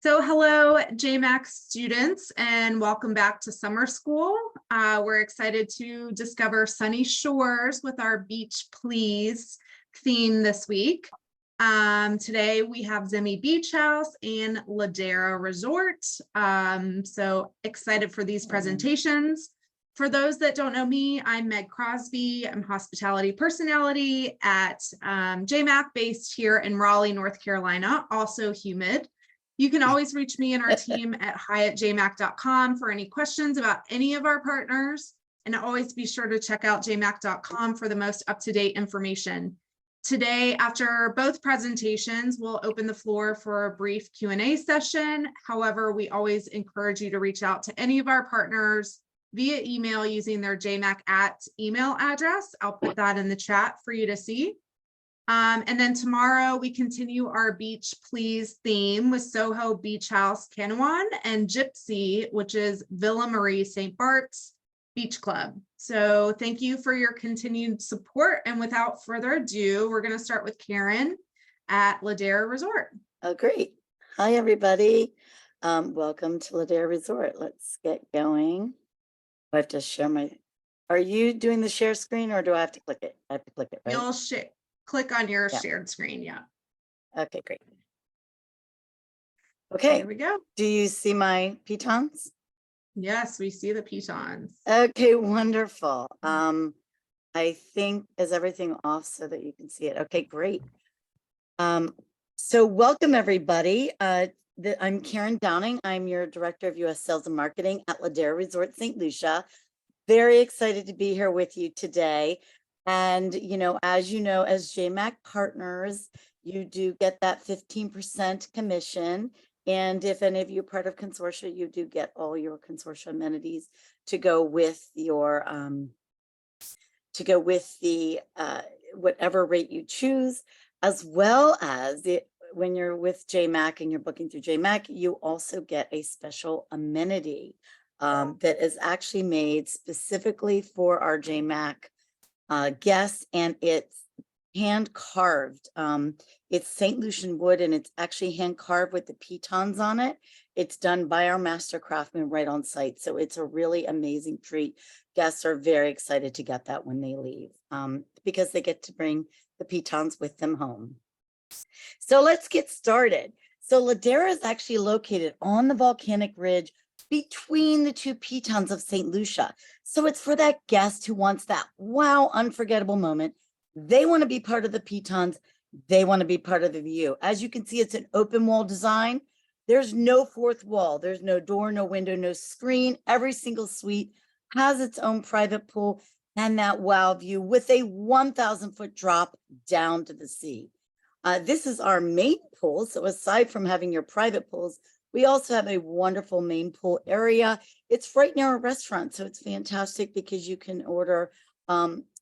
So hello, J.MAK students, and welcome back to summer school. We're excited to discover sunny shores with our Beach Please theme this week. Today we have Zemi Beach House and Ladera Resort. So excited for these presentations. For those that don't know me, I'm Meg Crosby. I'm hospitality personality at J.MAK, based here in Raleigh, North Carolina, also humid. You can always reach me and our team at hi@jmak.com for any questions about any of our partners, and always be sure to check out jmak.com for the most up-to-date information. Today, after both presentations, we'll open the floor for a brief Q&A session. However, we always encourage you to reach out to any of our partners via email using their JMAC email address. I'll put that in the chat for you to see. And then tomorrow we continue our Beach Please theme with Soho Beach House Canawan and Gypsy, which is Villa Marie St. Bart's Beach Club. So thank you for your continued support. And without further ado, we're going to start with Karen at Ladera Resort. Oh, great. Hi, everybody. Welcome to Ladera Resort. Let's get going. I have to share my, are you doing the share screen or do I have to click it? I have to click it, right? You'll click on your shared screen. Yeah. Okay, great. Okay. Here we go. Do you see my pitons? Yes, we see the pitons. Okay, wonderful. I think, is everything off so that you can see it? Okay, great. So welcome everybody. I'm Karen Downing. I'm your Director of U.S. Sales and Marketing at Ladera Resort St. Lucia. Very excited to be here with you today. And, as J.MAK partners, you do get that 15% commission. And if any of you are part of consortia, you do get all your consortia amenities to go with your, whatever rate you choose, as well as when you're with J.MAK and you're booking through J.MAK, you also get a special amenity that is actually made specifically for our J.MAK guests, and it's hand carved. It's St. Lucian wood, and it's actually hand carved with the pitons on it. It's done by our master craftsman right on site. So it's a really amazing treat. Guests are very excited to get that when they leave because they get to bring the pitons with them home. So let's get started. So Ladera is actually located on the volcanic ridge between the two pitons of St. Lucia. So it's for that guest who wants that wow, unforgettable moment. They want to be part of the pitons. They want to be part of the view. As you can see, it's an open wall design. There's no fourth wall. There's no door, no window, no screen. Every single suite has its own private pool and that wow view with a 1,000-foot drop down to the sea. This is our main pool. So aside from having your private pools, we also have a wonderful main pool area. It's right near a restaurant, so it's fantastic because you can order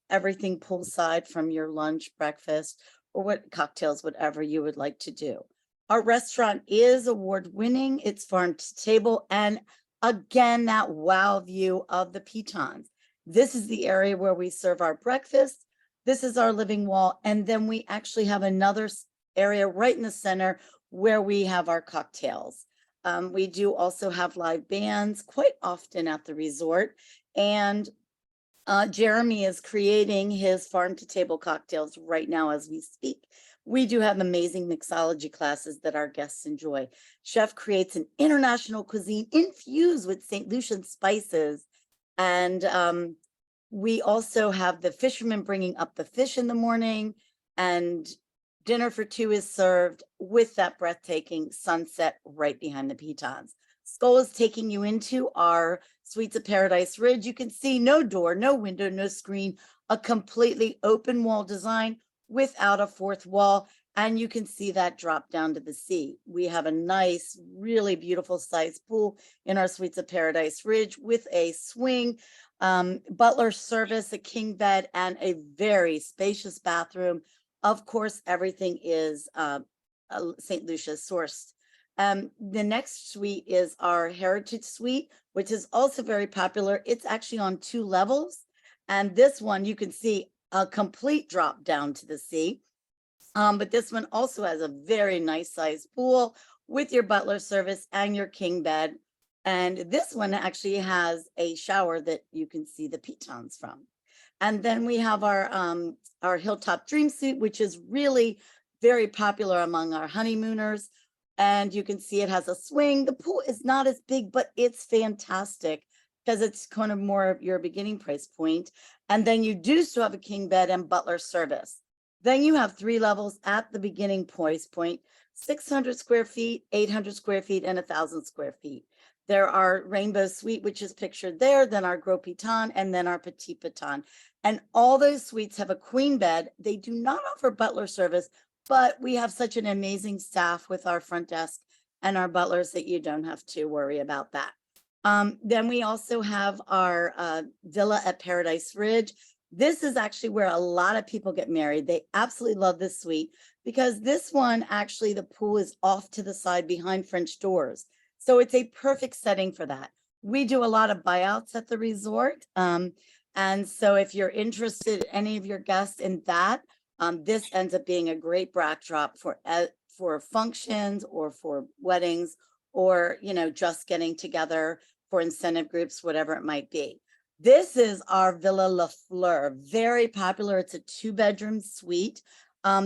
everything poolside from your lunch, breakfast, or what cocktails, whatever you would like to do. Our restaurant is award-winning. It's farm to table, and again, that wow view of the pitons. This is the area where we serve our breakfast. This is our living wall, and then we actually have another area right in the center where we have our cocktails. We do also have live bands quite often at the resort, and Jeremy is creating his farm to table cocktails right now as we speak. We do have amazing mixology classes that our guests enjoy. Chef creates an international cuisine infused with St. Lucian spices, and we also have the fishermen bringing up the fish in the morning, and dinner for two is served with that breathtaking sunset right behind the pitons. Skull is taking you into our Suites of Paradise Ridge. You can see no door, no window, no screen, a completely open wall design without a fourth wall. And you can see that drop down to the sea. We have a nice, really beautiful sized pool in our Suites of Paradise Ridge with a swing, butler service, a king bed, and a very spacious bathroom. Of course, everything is St. Lucia sourced. The next suite is our Heritage Suite, which is also very popular. It's actually on 2 levels. And this one, you can see a complete drop down to the sea. But this one also has a very nice sized pool with your butler service and your king bed. And this one actually has a shower that you can see the pitons from. And then we have our Hilltop Dream Suite, which is really very popular among our honeymooners. And you can see it has a swing. The pool is not as big, but it's fantastic because it's kind of more of your beginning price point. And then you do still have a king bed and butler service. Then you have 3 levels at the beginning price point, 600 square feet, 800 square feet, and 1,000 square feet. There are Rainbow Suite, which is pictured there, then our Gros Piton, and then our Petit Piton. And all those suites have a queen bed. They do not offer butler service, but we have such an amazing staff with our front desk and our butlers that you don't have to worry about that. Then we also have our Villa at Paradise Ridge. This is actually where a lot of people get married. They absolutely love this suite because this one, actually, the pool is off to the side behind French doors. So it's a perfect setting for that. We do a lot of buyouts at the resort. And so if you're interested, any of your guests in that, this ends up being a great backdrop for functions or for weddings or, just getting together for incentive groups, whatever it might be. This is our Villa La Fleur, very popular. It's a 2-bedroom suite.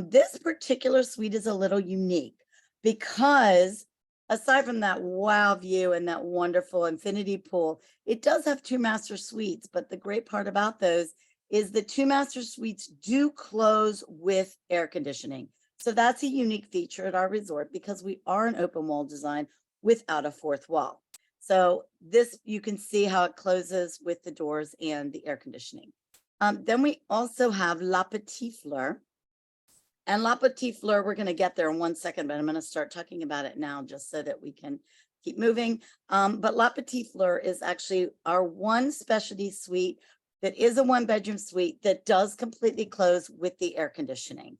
This particular suite is a little unique because aside from that wow view and that wonderful infinity pool, it does have 2 master suites. But the great part about those is the 2 master suites do close with air conditioning. So that's a unique feature at our resort because we are an open wall design without a 4th wall. So this, you can see how it closes with the doors and the air conditioning. Then we also have La Petite Fleur. And La Petite Fleur, we're going to get there in 1 second, but I'm going to start talking about it now just so that we can keep moving. But La Petite Fleur is actually our one specialty suite that is a 1-bedroom suite that does completely close with the air conditioning.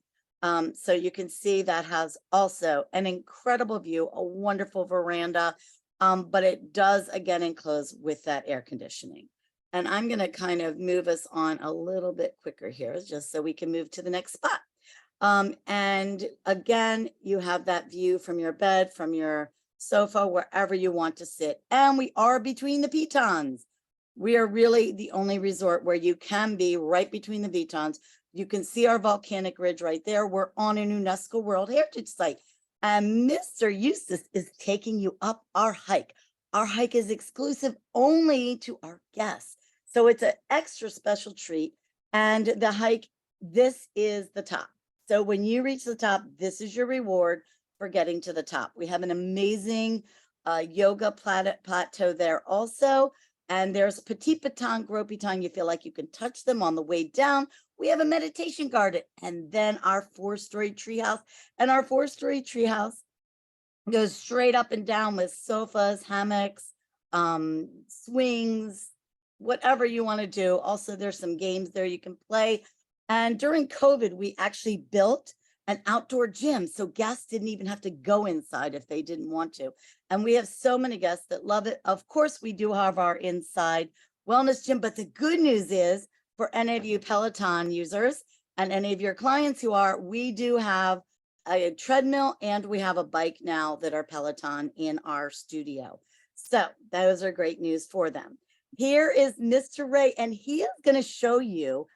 So you can see that has also an incredible view, a wonderful veranda, but it does again enclose with that air conditioning. And I'm going to kind of move us on a little bit quicker here just so we can move to the next spot. And again, you have that view from your bed, from your sofa, wherever you want to sit. And we are between the pitons. We are really the only resort where you can be right between the pitons. You can see our volcanic ridge right there. We're on an UNESCO World Heritage Site. And Mr. Eustace is taking you up our hike. Our hike is exclusive only to our guests. So it's an extra special treat. And the hike, this is the top. So when you reach the top, this is your reward for getting to the top. We have an amazing yoga plateau there also. And there's Petit Piton, Gros Piton. You feel like you can touch them on the way down. We have a meditation garden and then our 4-story treehouse. And our 4-story treehouse goes straight up and down with sofas, hammocks, swings, whatever you want to do. Also, there's some games there you can play. And during COVID, we actually built an outdoor gym. So guests didn't even have to go inside if they didn't want to. And we have so many guests that love it. Of course, we do have our inside wellness gym. But the good news is for any of you Peloton users and any of your clients who are, we do have a treadmill and we have a bike now that are Peloton in our studio. So those are great news for them. Here is Mr. Ray, and he is going to show you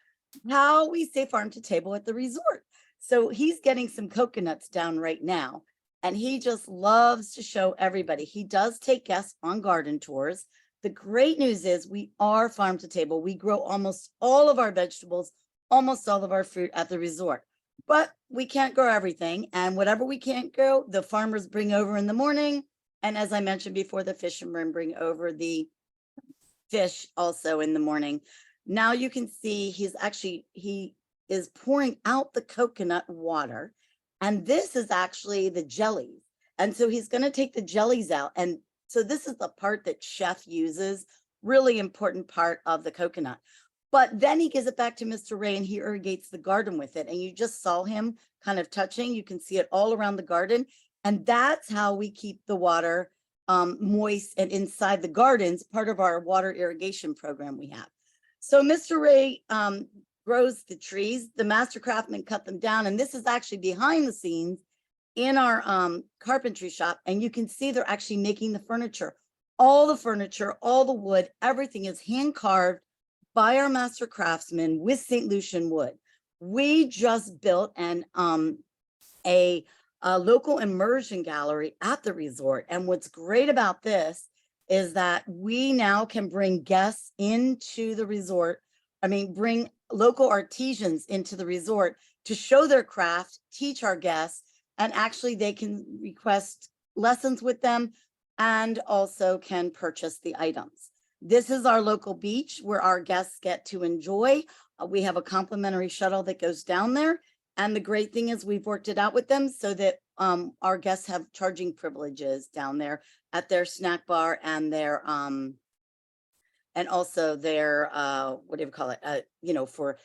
how we say farm to table at the resort. So he's getting some coconuts down right now, and he just loves to show everybody. He does take guests on garden tours. The great news is we are farm to table. We grow almost all of our vegetables, almost all of our fruit at the resort, but we can't grow everything. And whatever we can't grow, the farmers bring over in the morning. And as I mentioned before, the fishermen bring over the fish also in the morning. Now you can see he is pouring out the coconut water, and this is actually the jellies. And so he's going to take the jellies out. And so this is the part that chef uses, really important part of the coconut. But then he gives it back to Mr. Ray and he irrigates the garden with it. And you just saw him kind of touching. You can see it all around the garden. And that's how we keep the water moist and inside the gardens, part of our water irrigation program we have. So Mr. Ray grows the trees. The master craftsmen cut them down. And this is actually behind the scenes in our carpentry shop. And you can see they're actually making the furniture. All the furniture, all the wood, everything is hand carved by our master craftsmen with St. Lucian wood. We just built a local immersion gallery at the resort. And what's great about this is that we now can bring guests into the resort. I mean, bring local artisans into the resort to show their craft, teach our guests, and actually they can request lessons with them and also can purchase the items. This is our local beach where our guests get to enjoy. We have a complimentary shuttle that goes down there. And the great thing is we've worked it out with them so that our guests have charging privileges down there at their snack bar and their and also their what do you call it? You know, for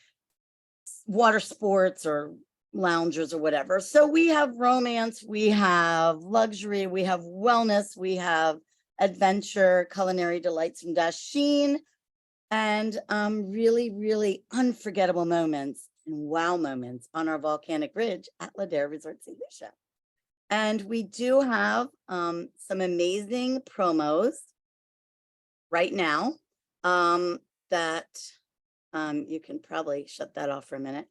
water sports or loungers or whatever. So we have romance, we have luxury, we have wellness, we have adventure, culinary delights from Dasheen, and really, really unforgettable moments and wow moments on our volcanic ridge at Ladera Resort St. Lucia. And we do have some amazing promos right now that you can probably shut that off for a minute.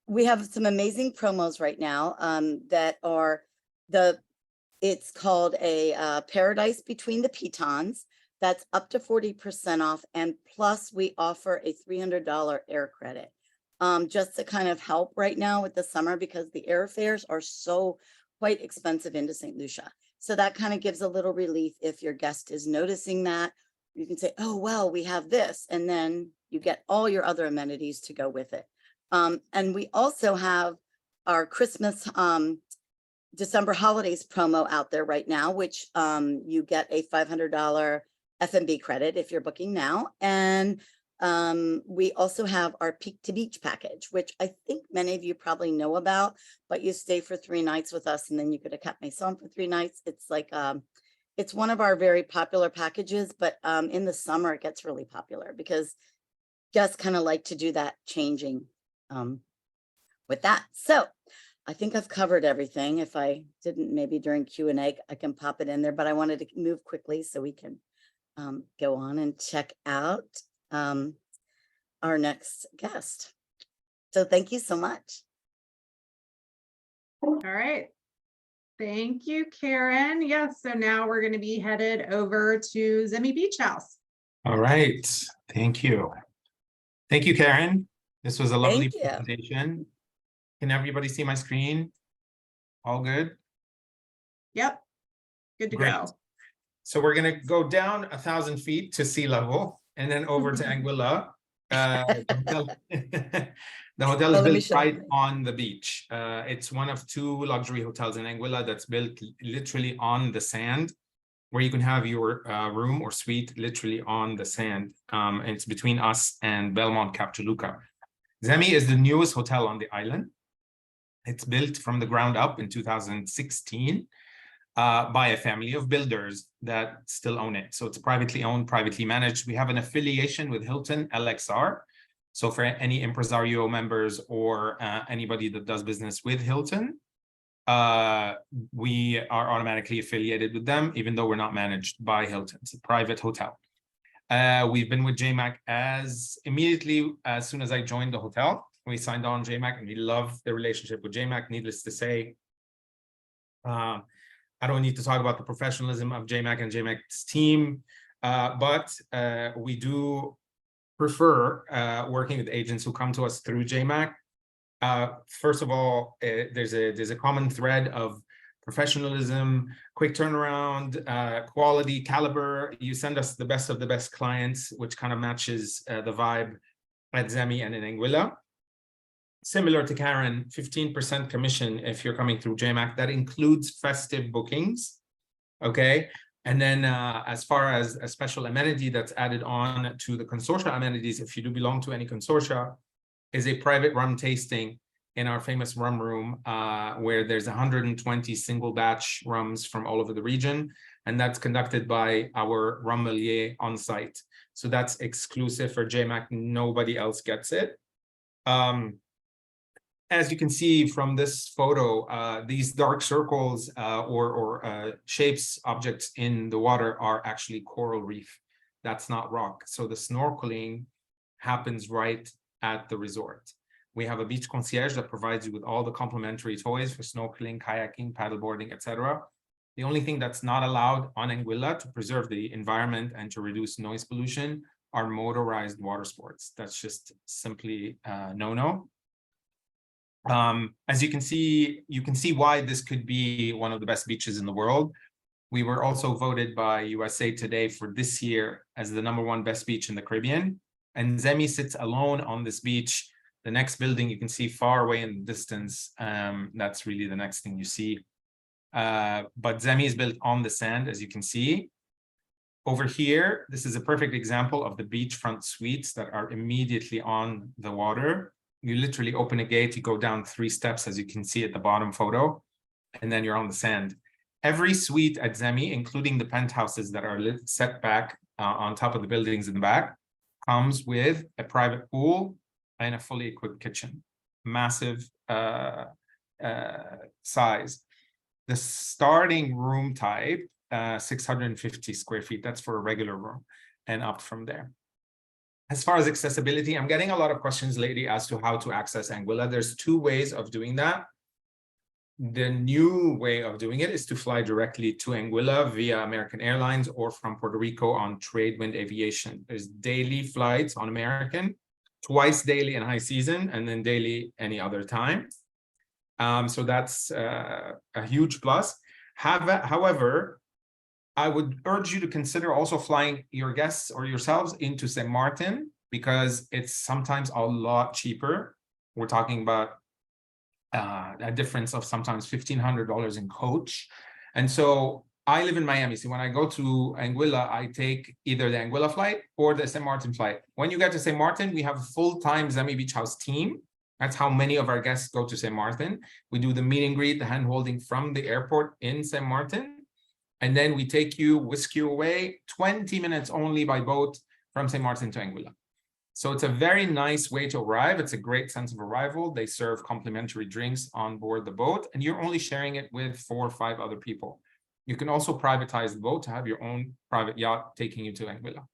We have some amazing promos right now that are it's called a Paradise Between the Pitons. That's up to 40% off. And plus we offer a $300 air credit just to kind of help right now with the summer because the airfares are so quite expensive into St. Lucia. So that kind of gives a little relief if your guest is noticing that. You can say, oh, well, we have this. And then you get all your other amenities to go with it. And we also have our Christmas December holidays promo out there right now, which you get a $500 F&B credit if you're booking now. And we also have our Peak to Beach package, which I think many of you probably know about, but you stay for 3 nights with us and then you go to Cap Maison for 3 nights. It's like, it's one of our very popular packages, but in the summer it gets really popular because guests kind of like to do that changing with that. So I think I've covered everything. If I didn't, maybe during Q&A, I can pop it in there, but I wanted to move quickly so we can go on and check out our next guest. So thank you so much. All right. Thank you, Karen. Yes, so now we're going to be headed over to Zemi Beach House. All right. Thank you. Thank you, Karen. This was a lovely Thank you. presentation. Can everybody see my screen? All good? Yep. Good to Great. go. So we're going to go down 1,000 feet to sea level and then over to Anguilla. The hotel is built right on the beach. It's one of 2 luxury hotels in Anguilla that's built literally on the sand, where you can have your room or suite literally on the sand. And it's between us and Belmont Cap Toluca. Zemi is the newest hotel on the island. It's built from the ground up in 2016 by a family of builders that still own it. So it's privately owned, privately managed. We have an affiliation with Hilton LXR. So for any impresario members or anybody that does business with Hilton, we are automatically affiliated with them, even though we're not managed by Hilton. It's a private hotel. We've been with J.MAK immediately as soon as I joined the hotel. We signed on J.MAK and we love the relationship with J.MAK. Needless to say, I don't need to talk about the professionalism of J.MAK and J.MAK's team, but we do prefer working with agents who come to us through J.MAK. First of all, there's a common thread of professionalism, quick turnaround, quality, caliber. You send us the best of the best clients, which kind of matches the vibe at Zemi and in Anguilla. Similar to Karen, 15% commission if you're coming through J.MAK. That includes festive bookings, okay? And then as far as a special amenity that's added on to the consortia amenities, if you do belong to any consortia, is a private rum tasting in our famous rum room, where there's 120 single batch rums from all over the region. And that's conducted by our rum sommelier on site. So that's exclusive for J.MAK. Nobody else gets it. As you can see from this photo, these dark circles or shapes, objects in the water are actually coral reef. That's not rock. So the snorkeling happens right at the resort. We have a beach concierge that provides you with all the complimentary toys for snorkeling, kayaking, paddleboarding, etc. The only thing that's not allowed on Anguilla to preserve the environment and to reduce noise pollution are motorized water sports. That's just simply no-no. As you can see why this could be one of the best beaches in the world. We were also voted by USA Today for this year as the #1 best beach in the Caribbean. And Zemi sits alone on this beach. The next building you can see far away in the distance. That's really the next thing you see. But Zemi is built on the sand, as you can see. Over here, this is a perfect example of the beachfront suites that are immediately on the water. You literally open a gate, you go down 3 steps, as you can see at the bottom photo, and then you're on the sand. Every suite at Zemi, including the penthouses that are set back on top of the buildings in the back, comes with a private pool and a fully equipped kitchen. Massive size. The starting room type, 650 square feet, that's for a regular room, and up from there. As far as accessibility, I'm getting a lot of questions lately as to how to access Anguilla. There's 2 ways of doing that. The new way of doing it is to fly directly to Anguilla via American Airlines or from Puerto Rico on Tradewind Aviation. There's daily flights on American, twice daily in high season, and then daily any other time. So that's a huge plus. However, I would urge you to consider also flying your guests or yourselves into St. Martin, because it's sometimes a lot cheaper. We're talking about a difference of sometimes $1,500 in coach. And so I live in Miami. So when I go to Anguilla, I take either the Anguilla flight or the St. Martin flight. When you get to St. Martin, we have a full-time Zemi Beach House team. That's how many of our guests go to St. Martin. We do the meet and greet, the hand-holding from the airport in St. Martin. And then we take you, whisk you away, 20 minutes only by boat from St. Martin to Anguilla. So it's a very nice way to arrive. It's a great sense of arrival. They serve complimentary drinks on board the boat, and you're only sharing it with 4 or 5 other people. You can also privatize the boat to have your own private yacht taking you to Anguilla.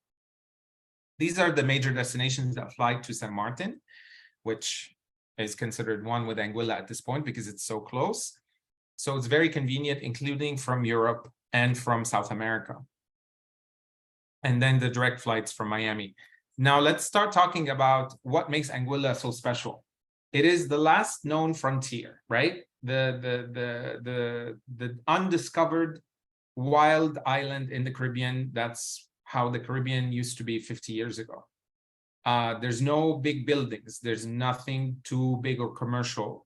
These are the major destinations that fly to St. Martin, which is considered one with Anguilla at this point because it's so close. So it's very convenient, including from Europe and from South America. And then the direct flights from Miami. Now let's start talking about what makes Anguilla so special. It is the last known frontier, right? The undiscovered wild island in the Caribbean. That's how the Caribbean used to be 50 years ago. There's no big buildings. There's nothing too big or commercial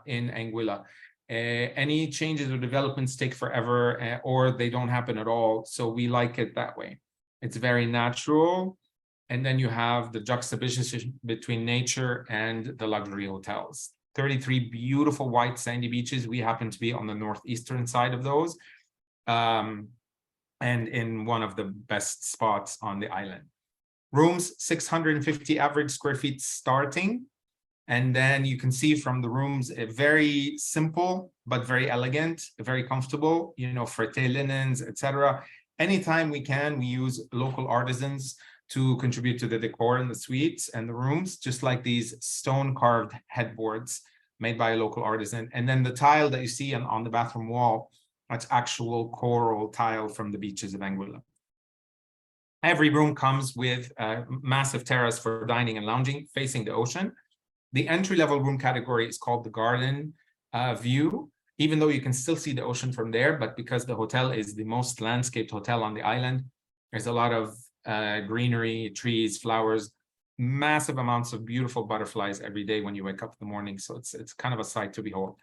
in Anguilla. Any changes or developments take forever, or they don't happen at all. So we like it that way. It's very natural. And then you have the juxtaposition between nature and the luxury hotels. 33 beautiful white sandy beaches. We happen to be on the northeastern side of those, and in one of the best spots on the island. Rooms, 650 average square feet starting. And then you can see from the rooms, a very simple, but very elegant, very comfortable, you know, frette linens, etc. Anytime we can, we use local artisans to contribute to the decor in the suites and the rooms, just like these stone carved headboards made by a local artisan. And then the tile that you see on the bathroom wall, that's actual coral tile from the beaches of Anguilla. Every room comes with a massive terrace for dining and lounging facing the ocean. The entry-level room category is called the garden view, even though you can still see the ocean from there, but because the hotel is the most landscaped hotel on the island, there's a lot of greenery, trees, flowers, massive amounts of beautiful butterflies every day when you wake up in the morning. So it's kind of a sight to behold.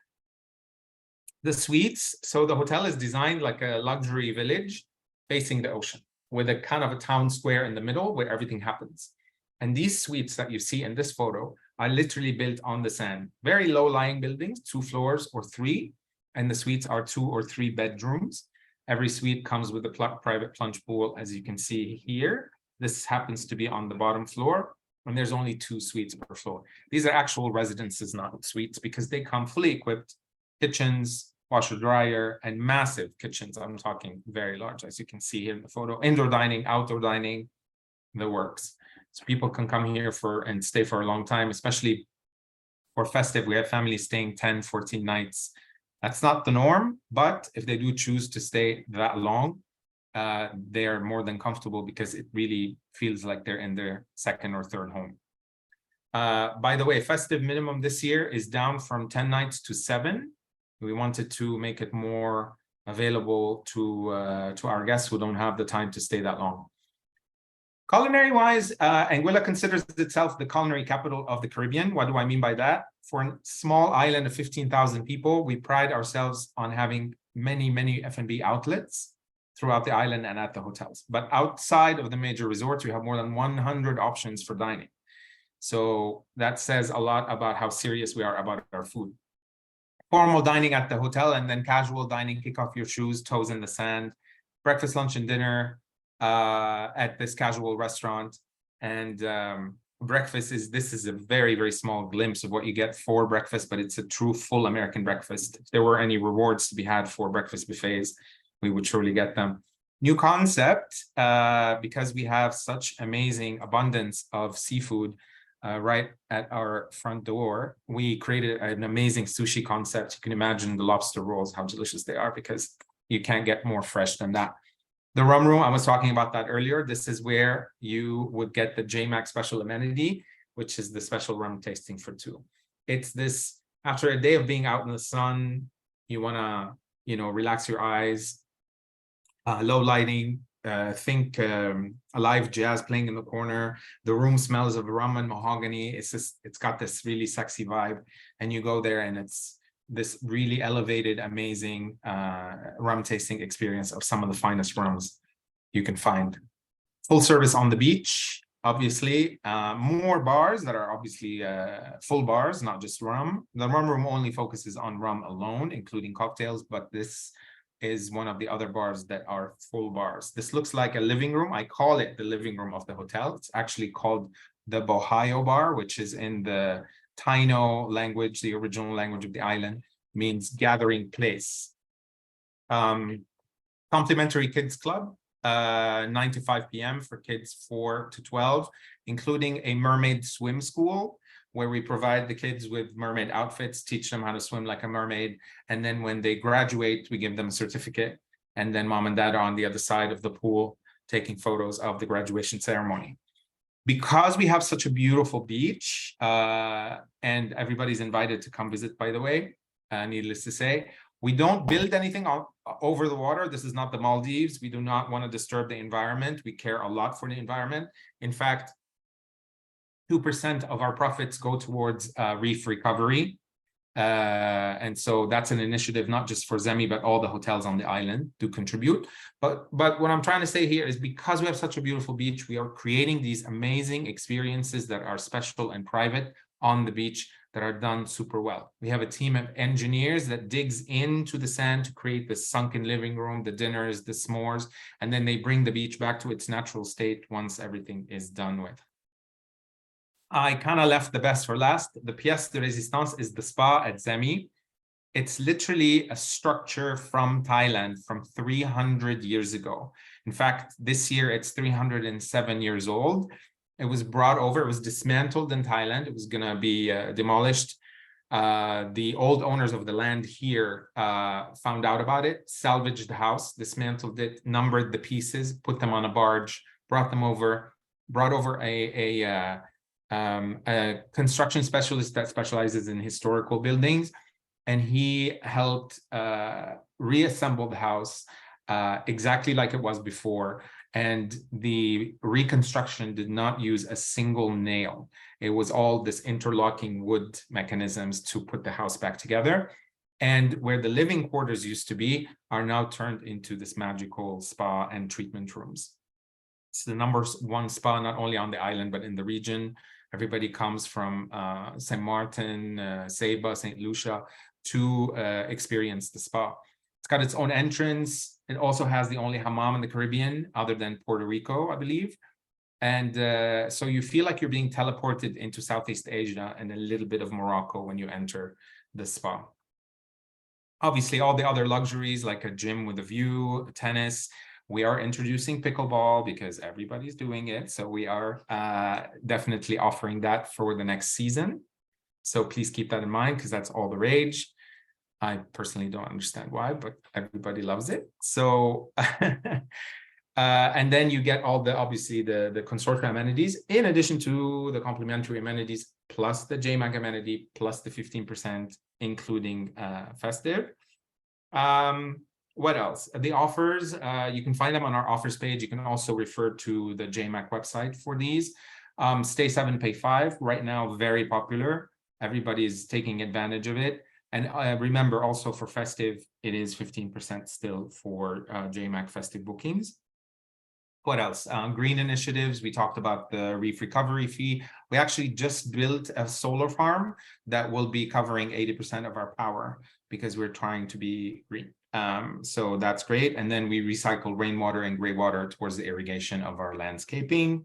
The suites, so the hotel is designed like a luxury village facing the ocean with a kind of a town square in the middle where everything happens. And these suites that you see in this photo are literally built on the sand. Very low-lying buildings, 2 floors or 3, and the suites are 2 or 3 bedrooms. Every suite comes with a private plunge pool, as you can see here. This happens to be on the bottom floor. and there's only 2 suites per floor. These are actual residences, not suites, because they come fully equipped, kitchens, washer dryer, and massive kitchens. I'm talking very large, as you can see here in the photo. Indoor dining, outdoor dining, the works. So people can come here and stay for a long time, especially for festive. We have families staying 10, 14 nights. That's not the norm, but if they do choose to stay that long, they are more than comfortable because it really feels like they're in their second or third home. By the way, festive minimum this year is down from 10 nights to 7. We wanted to make it more available to our guests who don't have the time to stay that long. Culinary-wise, Anguilla considers itself the culinary capital of the Caribbean. What do I mean by that? For a small island of 15,000 people, we pride ourselves on having many F&B outlets throughout the island and at the hotels. But outside of the major resorts, we have more than 100 options for dining. So that says a lot about how serious we are about our food. Formal dining at the hotel, and then casual dining, kick off your shoes, toes in the sand, breakfast, lunch, and dinner at this casual restaurant. And breakfast is a very small glimpse of what you get for breakfast, but it's a true full American breakfast. If there were any rewards to be had for breakfast buffets, we would surely get them. New concept, because we have such amazing abundance of seafood right at our front door, we created an amazing sushi concept. You can imagine the lobster rolls, how delicious they are, because you can't get more fresh than that. The rum room, I was talking about that earlier. This is where you would get the J.MAK special amenity, which is the special rum tasting for 2. It's this, after a day of being out in the sun, you want to, relax your eyes, low lighting, think a live jazz playing in the corner. The room smells of rum and mahogany. It's got this really sexy vibe, and you go there and it's this really elevated, amazing rum tasting experience of some of the finest rums you can find. Full service on the beach, obviously. More bars that are obviously full bars, not just rum. The rum room only focuses on rum alone, including cocktails, but this is one of the other bars that are full bars. This looks like a living room. I call it the living room of the hotel. It's actually called the Bohio Bar, which is in the Taino language, the original language of the island, means gathering place. Complimentary kids club, 9 to 5 p.m. for kids 4 to 12, including a mermaid swim school, where we provide the kids with mermaid outfits, teach them how to swim like a mermaid. And then when they graduate, we give them a certificate. And then mom and dad are on the other side of the pool taking photos of the graduation ceremony. Because we have such a beautiful beach, and everybody's invited to come visit, by the way, needless to say, we don't build anything over the water. This is not the Maldives. We do not want to disturb the environment. We care a lot for the environment. In fact, 2% of our profits go towards reef recovery. And so that's an initiative, not just for Zemi, but all the hotels on the island do contribute. But what I'm trying to say here is, because we have such a beautiful beach, we are creating these amazing experiences that are special and private on the beach that are done super well. We have a team of engineers that digs into the sand to create the sunken living room, the dinners, the s'mores, and then they bring the beach back to its natural state once everything is done with. I kind of left the best for last. The pièce de résistance is the spa at Zemi. It's literally a structure from Thailand from 300 years ago. In fact, this year it's 307 years old. It was brought over, it was dismantled in Thailand. It was going to be demolished. The old owners of the land here found out about it, salvaged the house, dismantled it, numbered the pieces, put them on a barge, brought over a construction specialist that specializes in historical buildings, and he helped reassemble the house exactly like it was before. And the reconstruction did not use a single nail. It was all this interlocking wood mechanisms to put the house back together. And where the living quarters used to be are now turned into this magical spa and treatment rooms. It's the #1 spa, not only on the island, but in the region. Everybody comes from St. Martin, Ceiba, St. Lucia to experience the spa. It's got its own entrance. It also has the only hammam in the Caribbean, other than Puerto Rico, I believe. And so you feel like you're being teleported into Southeast Asia and a little bit of Morocco when you enter the spa. Obviously, all the other luxuries like a gym with a view, tennis. We are introducing pickleball because everybody's doing it. So we are definitely offering that for the next season. So please keep that in mind because that's all the rage. I personally don't understand why, but everybody loves it. So, and then you get all the, obviously the consortium amenities, in addition to the complimentary amenities, plus the J.MAK amenity, plus the 15%, including festive. What else? The offers, you can find them on our offers page. You can also refer to the J.MAK website for these. Stay 7, pay 5, right now, very popular. Everybody is taking advantage of it. And remember also for festive, it is 15% still for J.MAK festive bookings. What else? Green initiatives. We talked about the reef recovery fee. We actually just built a solar farm that will be covering 80% of our power because we're trying to be green. So that's great. And then we recycle rainwater and gray water towards the irrigation of our landscaping.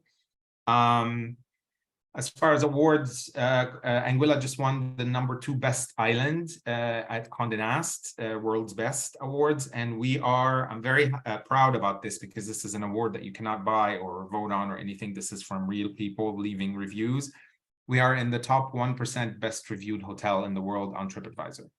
As far as awards, Anguilla just won the #2 best island at Condé Nast World's Best Awards. And I'm very proud about this because this is an award that you cannot buy or vote on or anything. This is from real people leaving reviews. We are in the top 1% best reviewed hotel in the world on TripAdvisor.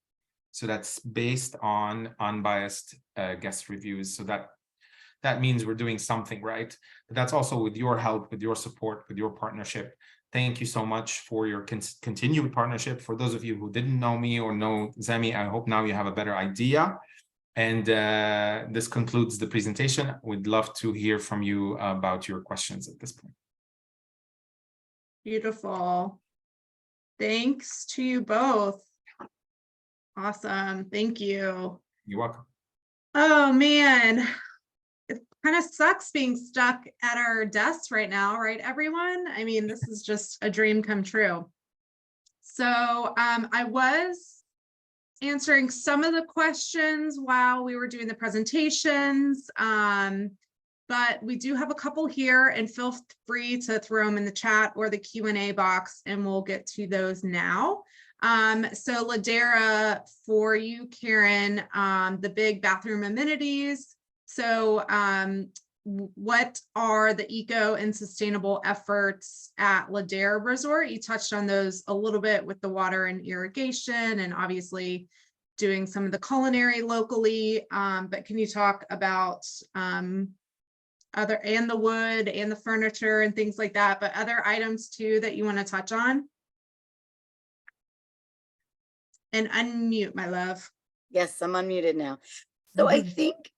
So that's based on unbiased guest reviews. So that means we're doing something right. But that's also with your help, with your support, with your partnership. Thank you so much for your continued partnership. For those of you who didn't know me or know Zemi, I hope now you have a better idea. And this concludes the presentation. We'd love to hear from you about your questions at this point. Beautiful. Thanks to you both. Awesome. Thank you. You're welcome. Oh, man. It kind of sucks being stuck at our desks right now, right, everyone? I mean, this is just a dream come true. So I was answering some of the questions while we were doing the presentations, but we do have a couple here, and feel free to throw them in the chat or the Q&A box, and we'll get to those now. So Ladera, for you, Karen, the big bathroom amenities. So what are the eco and sustainable efforts at Ladera Resort? You touched on those a little bit with the water and irrigation, and obviously doing some of the culinary locally, but can you talk about other, and the wood and the furniture and things like that, but other items too that you want to touch on? And unmute, my love. Yes, I'm unmuted now. So I think,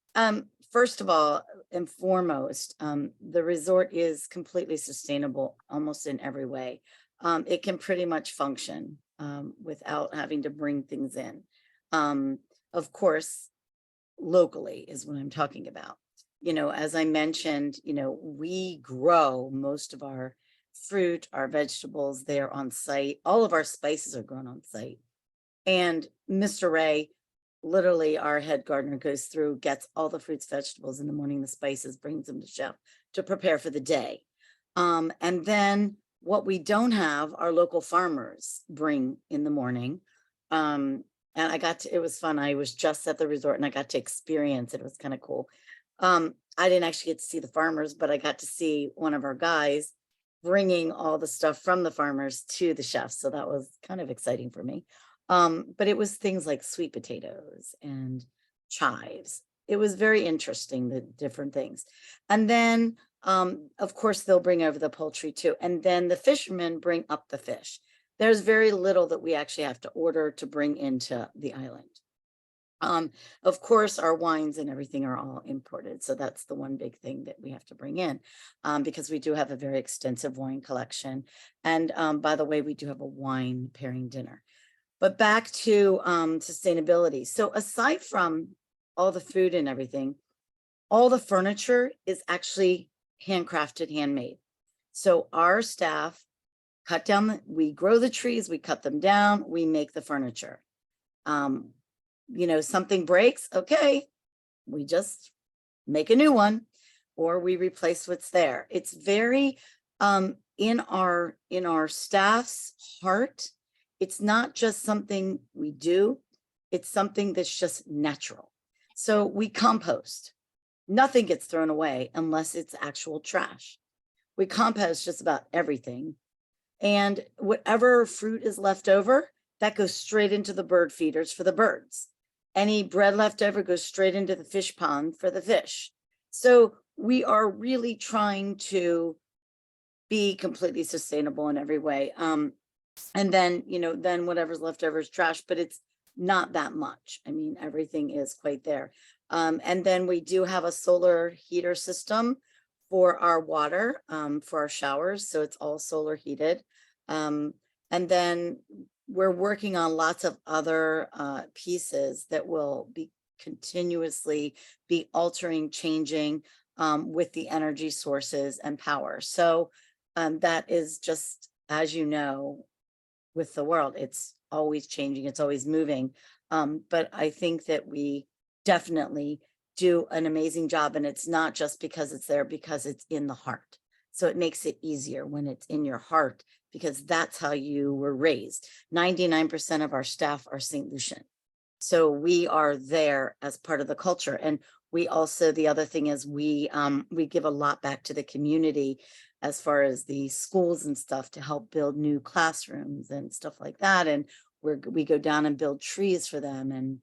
first of all and foremost, the resort is completely sustainable almost in every way. It can pretty much function without having to bring things in. Of course, locally is what I'm talking about. You know, as I mentioned, you know, we grow most of our fruit, our vegetables there on site. All of our spices are grown on site. And Mr. Ray, literally our head gardener, goes through, gets all the fruits, vegetables in the morning, the spices, brings them to chef to prepare for the day. And then what we don't have, our local farmers bring in the morning. And I got to, it was fun. I was just at the resort and I got to experience it. It was kind of cool. I didn't actually get to see the farmers, but I got to see one of our guys bringing all the stuff from the farmers to the chefs. So that was kind of exciting for me. But it was things like sweet potatoes and chives. It was very interesting, the different things. And then, of course, they'll bring over the poultry too. And then the fishermen bring up the fish. There's very little that we actually have to order to bring into the island. Of course, our wines and everything are all imported. So that's the one big thing that we have to bring in, because we do have a very extensive wine collection. And by the way, we do have a wine pairing dinner. But back to sustainability. So aside from all the food and everything, all the furniture is actually handcrafted, handmade. So our staff cut down, we grow the trees, we cut them down, we make the furniture. You know, something breaks, okay, we just make a new one. or we replace what's there. It's very in our staff's heart. It's not just something we do, it's something that's just natural. So we compost. Nothing gets thrown away unless it's actual trash. We compost just about everything. And whatever fruit is left over, that goes straight into the bird feeders for the birds. Any bread left over goes straight into the fish pond for the fish. So we are really trying to be completely sustainable in every way. And then, then whatever's left over is trash, but it's not that much. I mean, everything is quite there. And then we do have a solar heater system for our water, for our showers. So it's all solar heated. And then we're working on lots of other pieces that will be continuously be altering, changing with the energy sources and power. So that is just, as you know, with the world, it's always changing, it's always moving. But I think that we definitely do an amazing job, and it's not just because it's there, because it's in the heart. So it makes it easier when it's in your heart, because that's how you were raised. 99% of our staff are St. Lucian. So we are there as part of the culture. And we also, the other thing is we give a lot back to the community as far as the schools and stuff to help build new classrooms and stuff like that. And we go down and build trees for them, and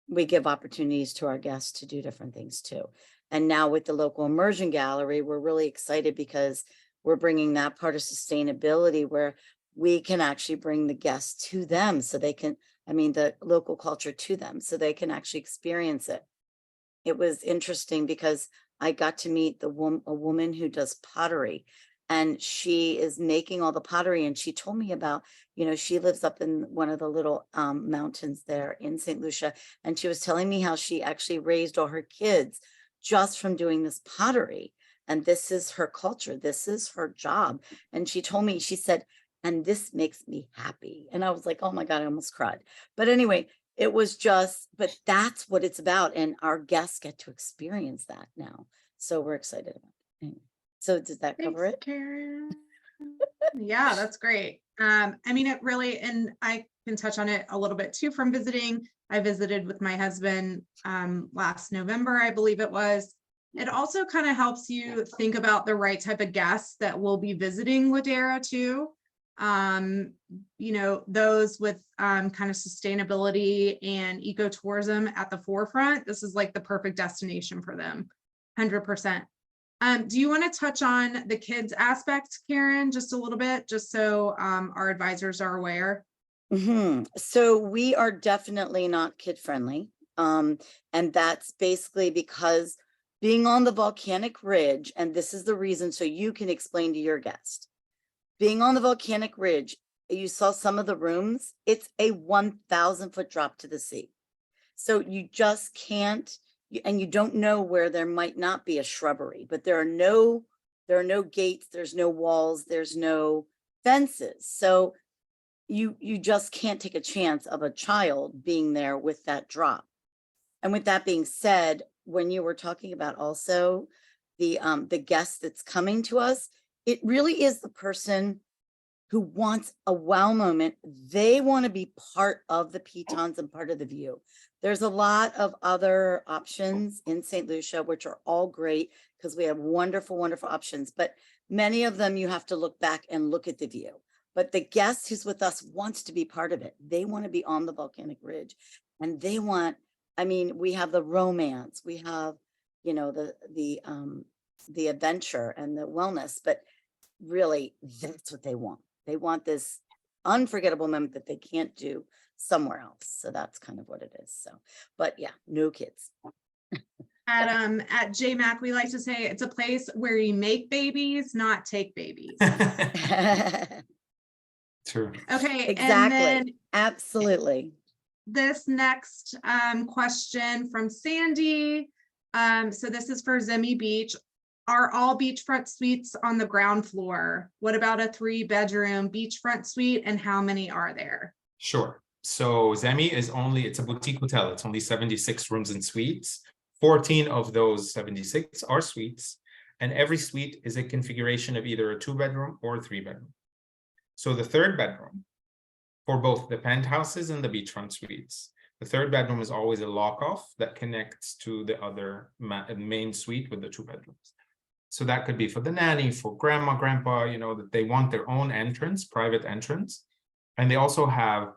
we give opportunities to our guests to do different things too. And now with the local immersion gallery, we're really excited because we're bringing that part of sustainability where we can actually bring the guests to them so they can, the local culture to them so they can actually experience it. It was interesting because I got to meet a woman who does pottery, and she is making all the pottery. And she told me about, she lives up in one of the little mountains there in St. Lucia. And she was telling me how she actually raised all her kids just from doing this pottery. And this is her culture. This is her job. And she told me, she said, and this makes me happy. And I was like, oh my God, I almost cried. But anyway, it was just, but that's what it's about. And our guests get to experience that now. So we're excited about it. Anyway, so does that cover it? Karen. Yeah, that's great. It really, and I can touch on it a little bit too from visiting. I visited with my husband last November, I believe it was. It also kind of helps you think about the right type of guests that will be visiting Ladera too. Those with kind of sustainability and ecotourism at the forefront. This is like the perfect destination for them, 100%. Do you want to touch on the kids aspect, Karen, just a little bit, just so our advisors are aware? So we are definitely not kid friendly. And that's basically because being on the volcanic ridge, and this is the reason, so you can explain to your guest. Being on the volcanic ridge, you saw some of the rooms, it's a 1,000-foot drop to the sea. So you just can't, and you don't know where there might not be a shrubbery, but there are no gates, there's no walls, there's no fences. So you just can't take a chance of a child being there with that drop. And with that being said, when you were talking about also the guest that's coming to us, it really is the person who wants a wow moment. They want to be part of the pitons and part of the view. There's a lot of other options in St. Lucia, which are all great because we have wonderful, wonderful options. But many of them, you have to look back and look at the view. But the guest who's with us wants to be part of it. They want to be on the volcanic ridge. And they want, we have the romance, we have, the adventure and the wellness, but really that's what they want. They want this unforgettable moment that they can't do somewhere else. So that's kind of what it is. So, but yeah, no kids. At J.MAK, we like to say it's a place where you make babies, not take babies. True. Okay. Exactly. And then absolutely. This next question from Sandy. So this is for Zemi Beach. Are all beachfront suites on the ground floor? What about a 3-bedroom beachfront suite, and how many are there? Sure. So Zemi it's a boutique hotel. It's only 76 rooms and suites. 14 of those 76 are suites. And every suite is a configuration of either a 2-bedroom or a 3-bedroom. So the 3rd bedroom, for both the penthouses and the beachfront suites, the 3rd bedroom is always a lock-off that connects to the other main suite with the 2 bedrooms. So that could be for the nanny, for grandma, grandpa, you know, that they want their own entrance, private entrance. And they also have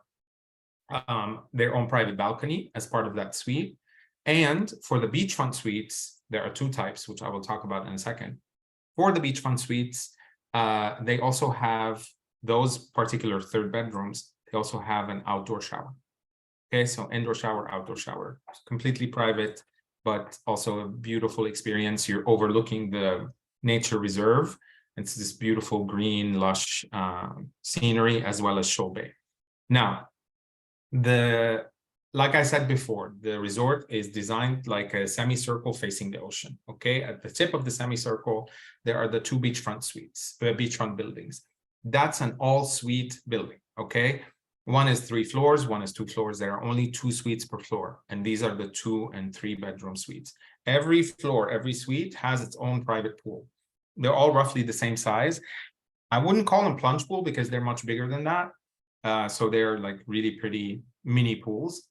their own private balcony as part of that suite. And for the beachfront suites, there are 2 types, which I will talk about in a second. For the beachfront suites, they also have those particular 3rd bedrooms. They also have an outdoor shower. Okay, so indoor shower, outdoor shower, completely private, but also a beautiful experience. You're overlooking the nature reserve. It's this beautiful green, lush scenery, as well as Shoal Bay. Now, like I said before, the resort is designed like a semicircle facing the ocean. Okay, at the tip of the semicircle, there are the 2 beachfront suites, the beachfront buildings. That's an all-suite building. Okay, one is 3 floors, one is 2 floors. There are only 2 suites per floor, and these are the 2 and 3 bedroom suites. Every floor, every suite has its own private pool. They're all roughly the same size. I wouldn't call them plunge pool because they're much bigger than that. So they're like really pretty mini pools.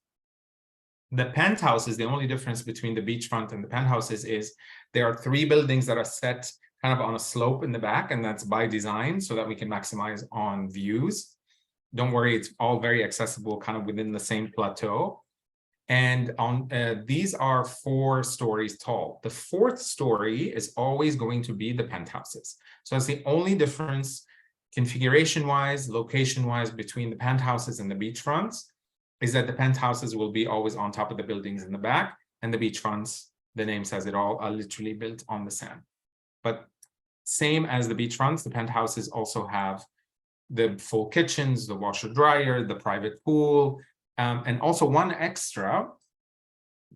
The penthouses, the only difference between the beachfront and the penthouses is there are 3 buildings that are set kind of on a slope in the back, and that's by design so that we can maximize on views. Don't worry, it's all very accessible kind of within the same plateau. And on these are 4 stories tall. The 4th story is always going to be the penthouses. So that's the only difference configuration-wise, location-wise between the penthouses and the beachfronts, is that the penthouses will be always on top of the buildings in the back, and the beachfronts, the name says it all, are literally built on the sand. But same as the beachfronts, the penthouses also have the full kitchens, the washer dryer, the private pool, and also one extra.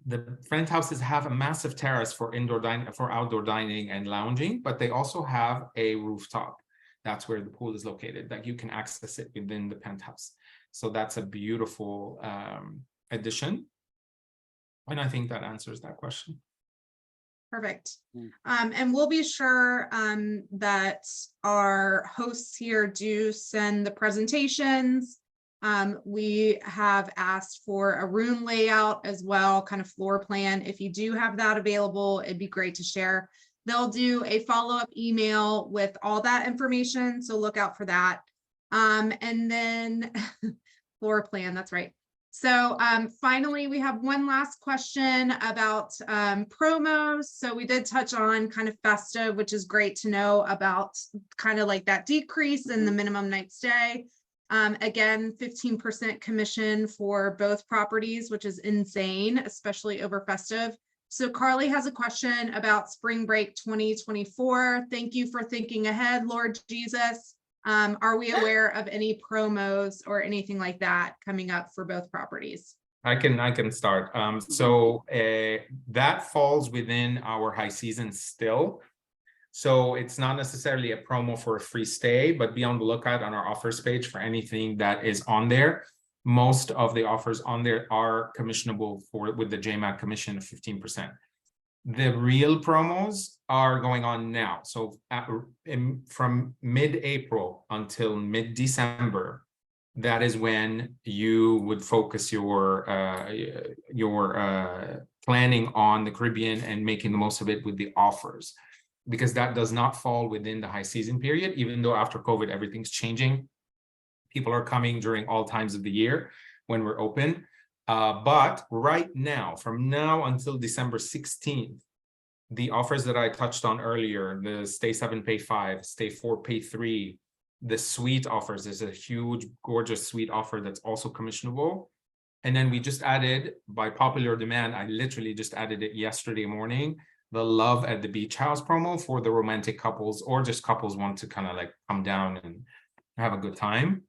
The penthouses have a massive terrace for indoor dining, for outdoor dining and lounging, but they also have a rooftop. That's where the pool is located, that you can access it within the penthouse. So that's a beautiful addition. And I think that answers that question. Perfect. And we'll be sure that our hosts here do send the presentations. We have asked for a room layout as well, kind of floor plan. If you do have that available, it'd be great to share. They'll do a follow-up email with all that information, so look out for that. And then floor plan, that's right. So finally, we have one last question about promos. So we did touch on kind of festive, which is great to know about, kind of like that decrease in the minimum night stay. Again, 15% commission for both properties, which is insane, especially over festive. So Carly has a question about spring break 2024. Thank you for thinking ahead, Lord Jesus. Are we aware of any promos or anything like that coming up for both properties? I can start. So that falls within our high season still. So it's not necessarily a promo for a free stay, but be on the lookout on our offers page for anything that is on there. Most of the offers on there are commissionable with the J.MAK commission of 15%. The real promos are going on now. So from mid-April until mid-December, that is when you would focus your planning on the Caribbean and making the most of it with the offers, because that does not fall within the high season period, even though after COVID, everything's changing. People are coming during all times of the year when we're open. But right now, from now until December 16th, the offers that I touched on earlier, the stay 7, pay 5, stay 4, pay 3, the suite offers, there's a huge, gorgeous suite offer that's also commissionable. And then we just added, by popular demand, I literally just added it yesterday morning, the Love at the Beach House promo for the romantic couples, or just couples want to kind of like come down and have a good time.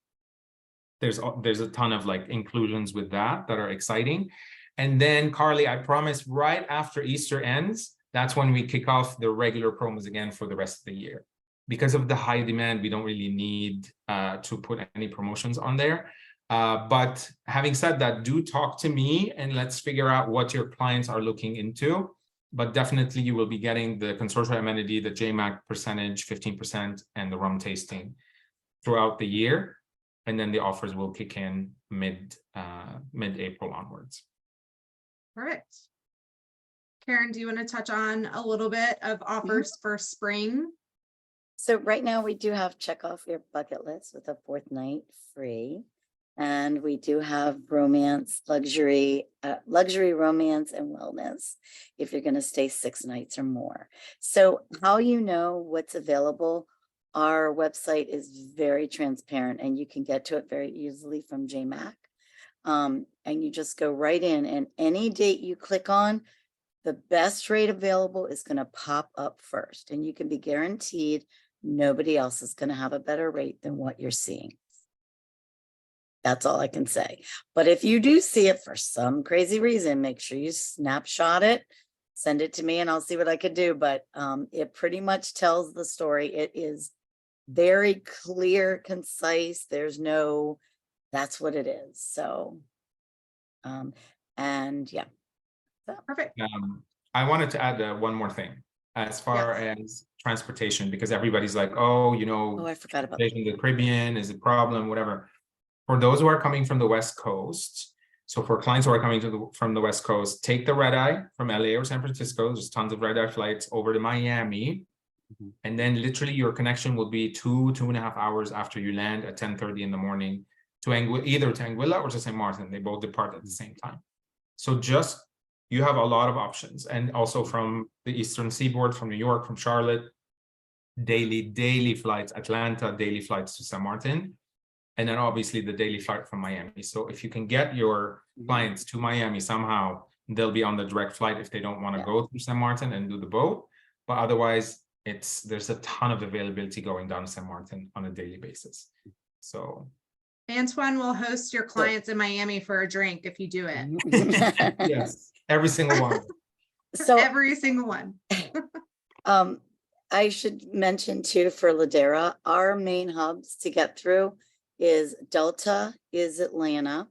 There's a ton of like inclusions with that are exciting. And then Carly, I promise right after Easter ends, that's when we kick off the regular promos again for the rest of the year. Because of the high demand, we don't really need to put any promotions on there. But having said that, do talk to me and let's figure out what your clients are looking into. but definitely you will be getting the consortium amenity, the J.MAK percentage, 15%, and the rum tasting throughout the year. And then the offers will kick in mid-April onwards. Perfect. Karen, do you want to touch on a little bit of offers for spring? So right now we do have check off your bucket list with a 4th night free. And we do have romance, luxury, romance, and wellness if you're going to stay 6 nights or more. So how you know what's available, our website is very transparent and you can get to it very easily from J.MAK. And you just go right in, and any date you click on, the best rate available is going to pop up first, and you can be guaranteed nobody else is going to have a better rate than what you're seeing. That's all I can say. But if you do see it for some crazy reason, make sure you snapshot it, send it to me, and I'll see what I could do. But it pretty much tells the story. It is very clear, concise. There's no, that's what it is. So, and yeah. So. Perfect. I wanted to add one more thing as far as transportation, because everybody's like, oh, you know, I forgot about the Caribbean is a problem, whatever. For those who are coming from the West Coast, so for clients who are coming from the West Coast, take the red eye from LA or San Francisco. There's tons of red eye flights over to Miami. And then literally your connection will be 2.5 hours after you land at 10:30 in the morning to either to Anguilla or to St. Martin. They both depart at the same time. So just, you have a lot of options. And also from the Eastern Seaboard, from New York, from Charlotte, daily flights, Atlanta, daily flights to St. Martin. And then obviously the daily flight from Miami. So if you can get your clients to Miami somehow, they'll be on the direct flight if they don't want to go through St. Martin and do the boat. But otherwise, there's a ton of availability going down to St. Martin on a daily basis. So Antoine will host your clients in Miami for a drink if you do it. yes, every single one. So every single one. I should mention too, for Ladera, our main hubs to get through is Delta, is Atlanta.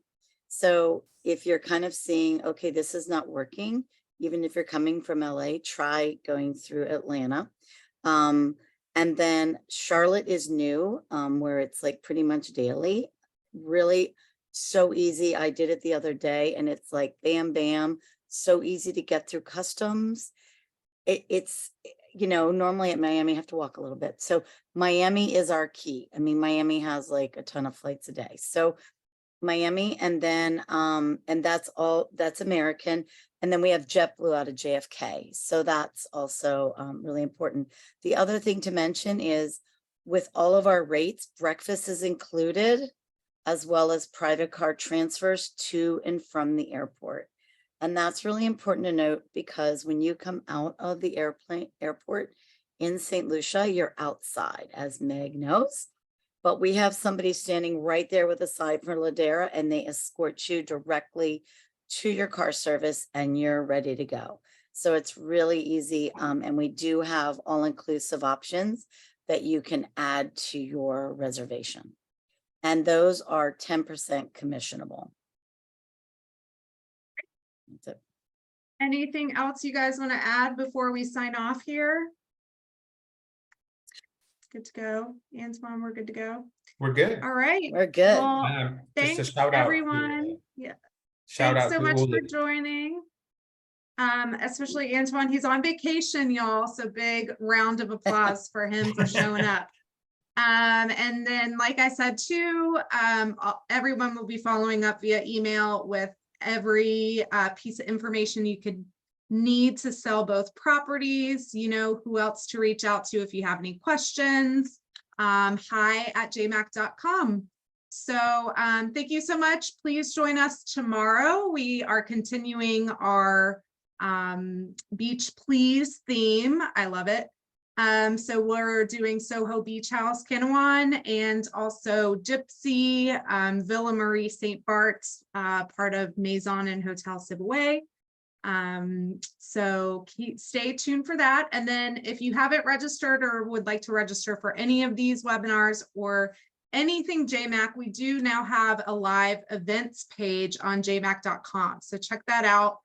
So if you're kind of seeing, okay, this is not working, even if you're coming from LA, try going through Atlanta. And then Charlotte is new, where it's like pretty much daily, really so easy. I did it the other day and it's like, bam, bam, so easy to get through customs. It's, you know, normally at Miami, you have to walk a little bit. So Miami is our key. I mean, Miami has like a ton of flights a day. So Miami, and then, and that's American. And then we have JetBlue out of JFK. So that's also really important. The other thing to mention is with all of our rates, breakfast is included, as well as private car transfers to and from the airport. And that's really important to note, because when you come out of the airport in St. Lucia, you're outside, as Meg knows. But we have somebody standing right there with a sign for Ladera, and they escort you directly to your car service and you're ready to go. So it's really easy. And we do have all-inclusive options that you can add to your reservation. And those are 10% commissionable. That's it. Anything else you guys want to add before we sign off here? Good to go. Antoine, we're good to go. We're good. All right. We're good. Well, thanks just a shout everyone. out. Thanks Out so to much all for the joining. Especially Antoine, he's on vacation, y'all. So big round of applause for him for showing up. And then, like I said, too, everyone will be following up via email with every piece of information you could need to sell both properties. You know who else to reach out to if you have any questions. hi@jmak.com. So thank you so much. Please join us tomorrow. We are continuing our Beach Please theme. I love it. So we're doing Soho Beach House, Kinawan, and also Gypsy, Villa Marie St. Bart's, part of Maison and Hotel Savoy. So stay tuned for that. And then if you haven't registered or would like to register for any of these webinars or anything J.MAK, we do now have a live events page on jmak.com. So check that out.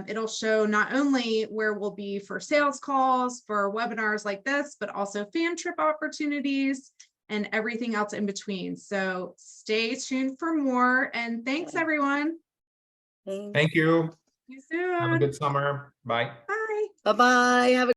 It'll show not only where we'll be for sales calls, for webinars like this, but also fan trip opportunities and everything else in between. So stay tuned for more, and thanks everyone. Thanks. Thank you. See you Have a soon. good summer. Bye. Bye. Bye-bye. Have a